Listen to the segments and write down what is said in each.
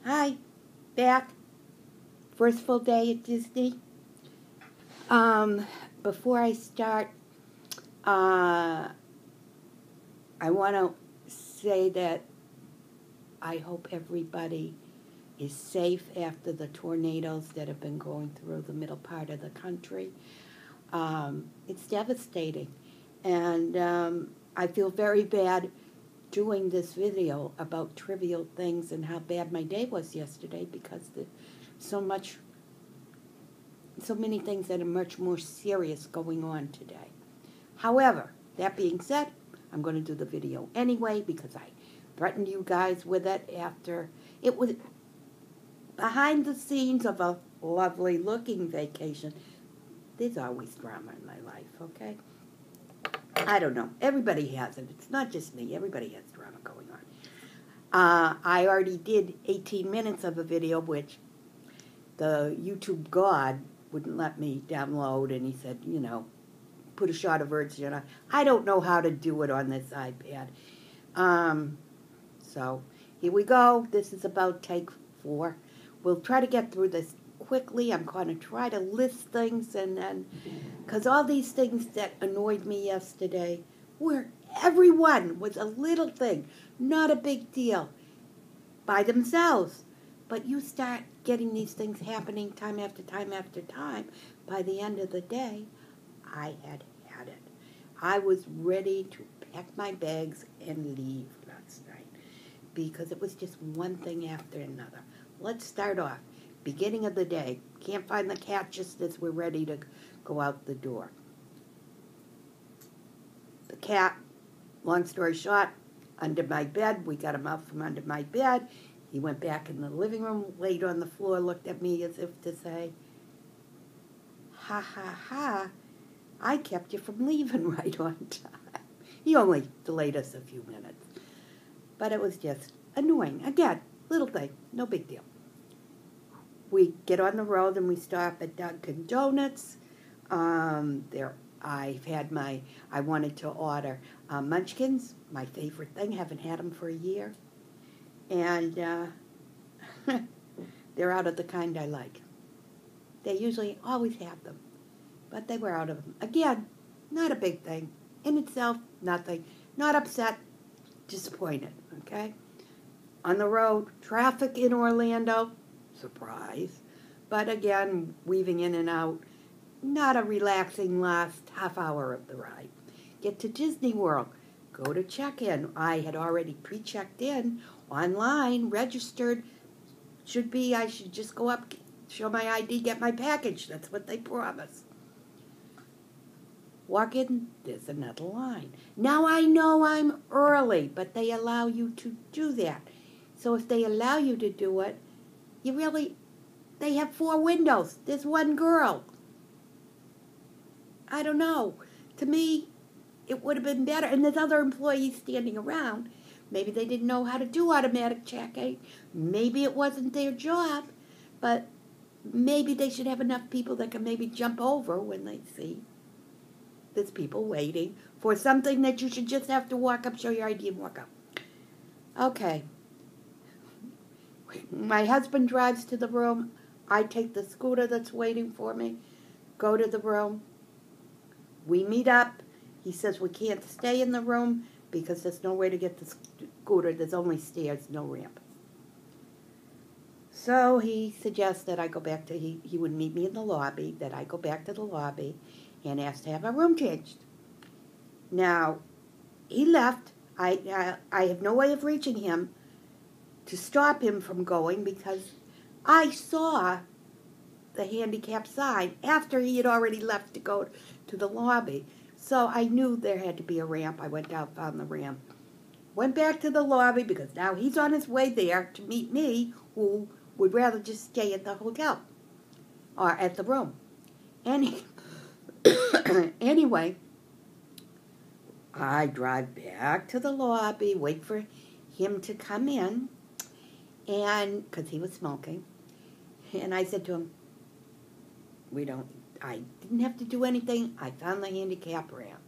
Hi, back. First full day at Disney. Before I start, I want to say that I hope everybody is safe after the tornadoes that have been going through the middle part of the country. It's devastating, and I feel very bad doing this video about trivial things and how bad my day was yesterday because there's so many things that are much more serious going on today. However, that being said, I'm going to do the video anyway because I threatened you guys with it after it was behind the scenes of a lovely looking vacation. There's always drama in my life, okay? I don't know. Everybody has it. It's not just me. Everybody has drama going on. I already did 18 minutes of a video, which the YouTube God wouldn't let me download, and he said, you know, put a short version on. I don't know how to do it on this iPad. So here we go. This is about take 4. We'll try to get through this quickly. I'm going to try to list things, and then, because all these things that annoyed me yesterday were, everyone was a little thing, not a big deal by themselves. But you start getting these things happening time after time after time. By the end of the day, I had it. I was ready to pack my bags and leave last night because it was just one thing after another. Let's start off. Beginning of the day. Can't find the cat just as we're ready to go out the door. The cat, long story short, under my bed. We got him out from under my bed. He went back in the living room, laid on the floor, looked at me as if to say, ha, ha, ha, I kept you from leaving right on time. He only delayed us a few minutes. But it was just annoying. Again, little thing, no big deal. We get on the road and we stop at Dunkin' Donuts. I wanted to order Munchkins, my favorite thing. Haven't had them for a year. And they're out of the kind I like. They usually always have them. But they were out of them. Again, not a big thing. In itself, nothing. Not upset, disappointed, okay? On the road, traffic in Orlando, surprise. But again, weaving in and out, not a relaxing last half hour of the ride. Get to Disney World, go to check-in. I had already pre-checked in, online, registered. I should just go up, show my ID, get my package. That's what they promise. Walk in, there's another line. Now I know I'm early, but they allow you to do that. So if they allow you to do it, they have 4 windows. There's one girl. I don't know. To me, it would have been better. And there's other employees standing around. Maybe they didn't know how to do automatic check-in. Maybe it wasn't their job. But maybe they should have enough people that can maybe jump over when they see there's people waiting for something that you should just have to walk up, show your ID, and walk up. Okay. My husband drives to the room. I take the scooter that's waiting for me, go to the room. We meet up. He says we can't stay in the room because there's no way to get the scooter. There's only stairs, no ramp. So he suggests that I go back to, he would meet me in the lobby, that I go back to the lobby and ask to have my room changed. Now, he left. I have no way of reaching him to stop him from going because I saw the handicap sign after he had already left to go to the lobby. So I knew there had to be a ramp. I went out, found the ramp. Went back to the lobby because now he's on his way there to meet me, who would rather just stay at the hotel or at the room. Anyway, I drive back to the lobby, wait for him to come in, and because he was smoking, and I said to him, I didn't have to do anything. I found the handicap ramp.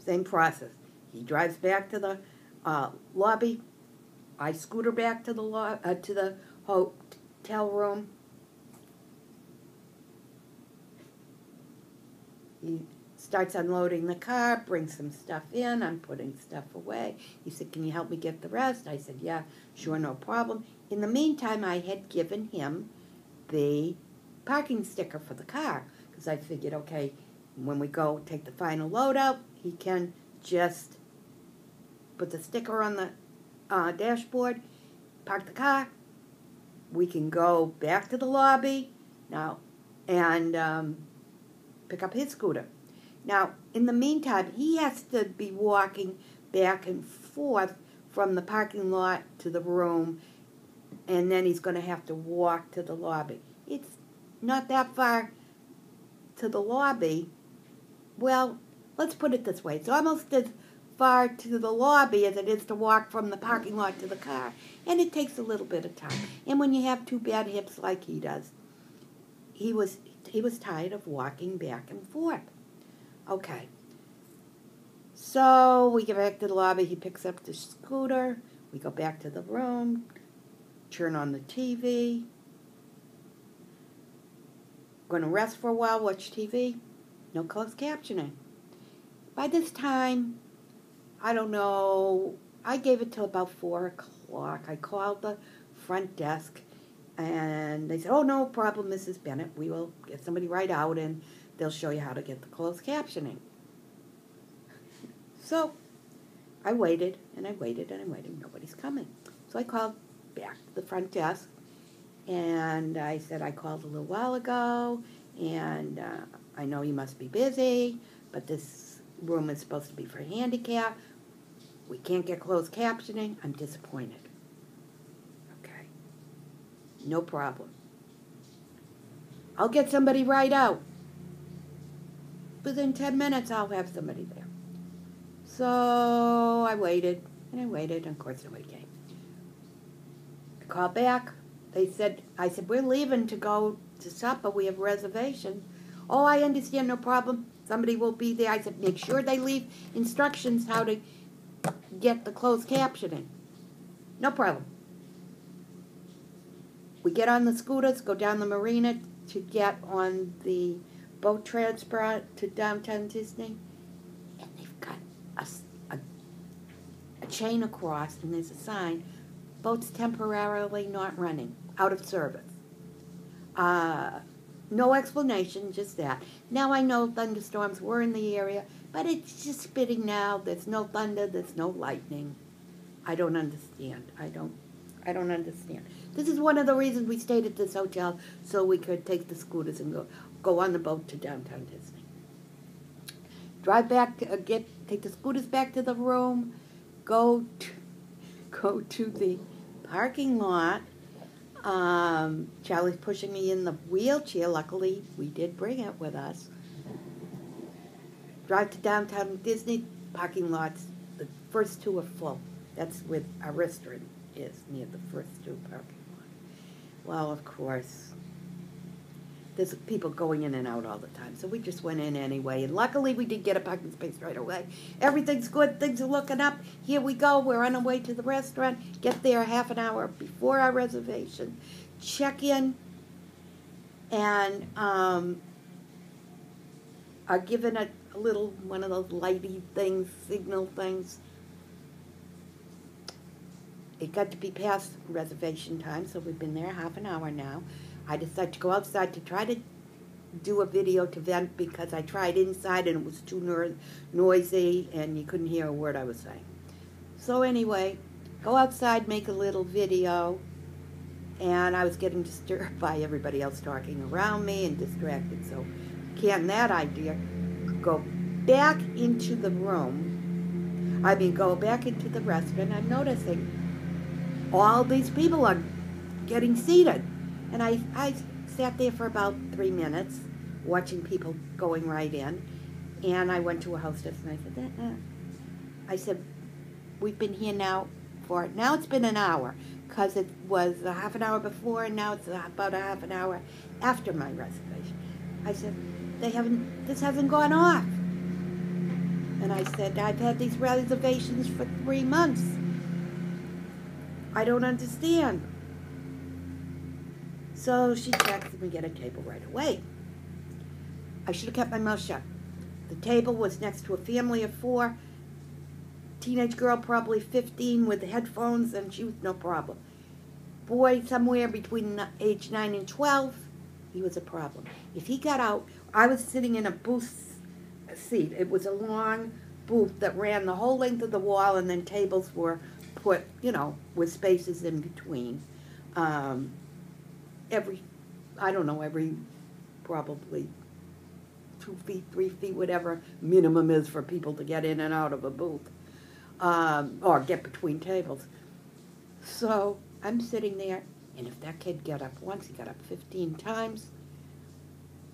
Same process. He drives back to the lobby. I scooter back to the hotel room. He starts unloading the car, brings some stuff in. I'm putting stuff away. He said, "Can you help me get the rest?" I said, "Yeah, sure, no problem." In the meantime, I had given him the parking sticker for the car because I figured, okay, when we go take the final load out, he can just put the sticker on the dashboard, park the car. We can go back to the lobby now and pick up his scooter. Now, in the meantime, he has to be walking back and forth from the parking lot to the room, and then he's going to have to walk to the lobby. It's not that far to the lobby. Well, let's put it this way. It's almost as far to the lobby as it is to walk from the parking lot to the car, and it takes a little bit of time. And when you have two bad hips like he does, he was tired of walking back and forth. Okay. So we get back to the lobby. He picks up the scooter. We go back to the room, turn on the TV. Going to rest for a while, watch TV. No closed captioning. By this time, I don't know, I gave it till about 4 o'clock. I called the front desk, and they said, "Oh, no problem, Mrs. Bennett. We will get somebody right out, and they'll show you how to get the closed captioning." So I waited, and I waited, and I waited. Nobody's coming. So I called back to the front desk, and I said, "I called a little while ago, and I know you must be busy, but this room is supposed to be for handicap. We can't get closed captioning. I'm disappointed." Okay. No problem. I'll get somebody right out. Within 10 minutes, I'll have somebody there. So I waited, and of course nobody came. I called back. I said, "We're leaving to go to supper. We have a reservation." "Oh, I understand, no problem. Somebody will be there." I said, "Make sure they leave instructions how to get the closed captioning." "No problem." We get on the scooters, go down the marina to get on the boat transfer to downtown Disney, and they've got a chain across, and there's a sign, "Boats temporarily not running, out of service." No explanation, just that. Now I know thunderstorms were in the area, but it's just spitting now. There's no thunder, there's no lightning. I don't understand. I don't understand. This is one of the reasons we stayed at this hotel, so we could take the scooters and go on the boat to downtown Disney. Drive back, take the scooters back to the room, go to the parking lot. Charlie's pushing me in the wheelchair. Luckily, we did bring it with us. Drive to downtown Disney. Parking lots, the first two are full. That's where our restaurant is, near the first two parking lots. Well, of course, there's people going in and out all the time, so we just went in anyway. And luckily, we did get a parking space right away. Everything's good. Things are looking up. Here we go. We're on our way to the restaurant. Get there half an hour before our reservation. Check in, and are given a little one of those lighty things, signal things. It got to be past reservation time, so we've been there half an hour now. I decided to go outside to try to do a video to vent because I tried inside and it was too noisy and you couldn't hear a word I was saying. So anyway, go outside, make a little video, and I was getting disturbed by everybody else talking around me and distracted. So can that idea go back into the room, go back into the restaurant. I'm noticing all these people are getting seated. And I sat there for about 3 minutes watching people going right in. And I went to a hostess and I said, "We've been here now it's been an hour, because it was a half an hour before and now it's about a half an hour after my reservation." I said, this hasn't gone off. And I said, "I've had these reservations for 3 months. I don't understand. So she texted me, get a table right away. I should have kept my mouth shut. The table was next to a family of 4. Teenage girl, probably 15, with headphones, and she was no problem. Boy, somewhere between age 9 and 12, he was a problem. If he got out, I was sitting in a booth seat. It was a long booth that ran the whole length of the wall, and then tables were put, with spaces in between. Every probably 2 feet, 3 feet, whatever minimum is for people to get in and out of a booth, or get between tables. So I'm sitting there, and if that kid got up once, he got up 15 times.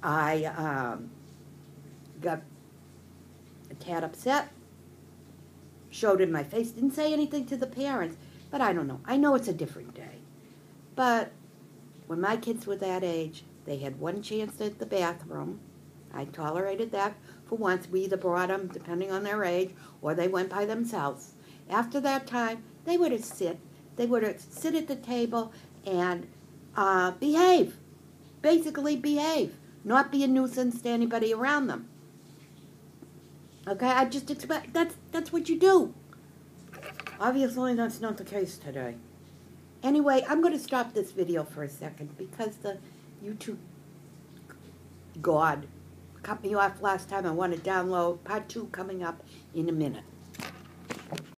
I got a tad upset, showed in my face, didn't say anything to the parents, but I don't know. I know it's a different day. But when my kids were that age, they had one chance at the bathroom. I tolerated that for once. We either brought them, depending on their age, or they went by themselves. After that time, they would have sit at the table and behave. Basically behave. Not be a nuisance to anybody around them. Okay, I just expect that's what you do. Obviously, that's not the case today. Anyway, I'm going to stop this video for a second because the YouTube God cut me off last time. I want to download part 2 coming up in a minute.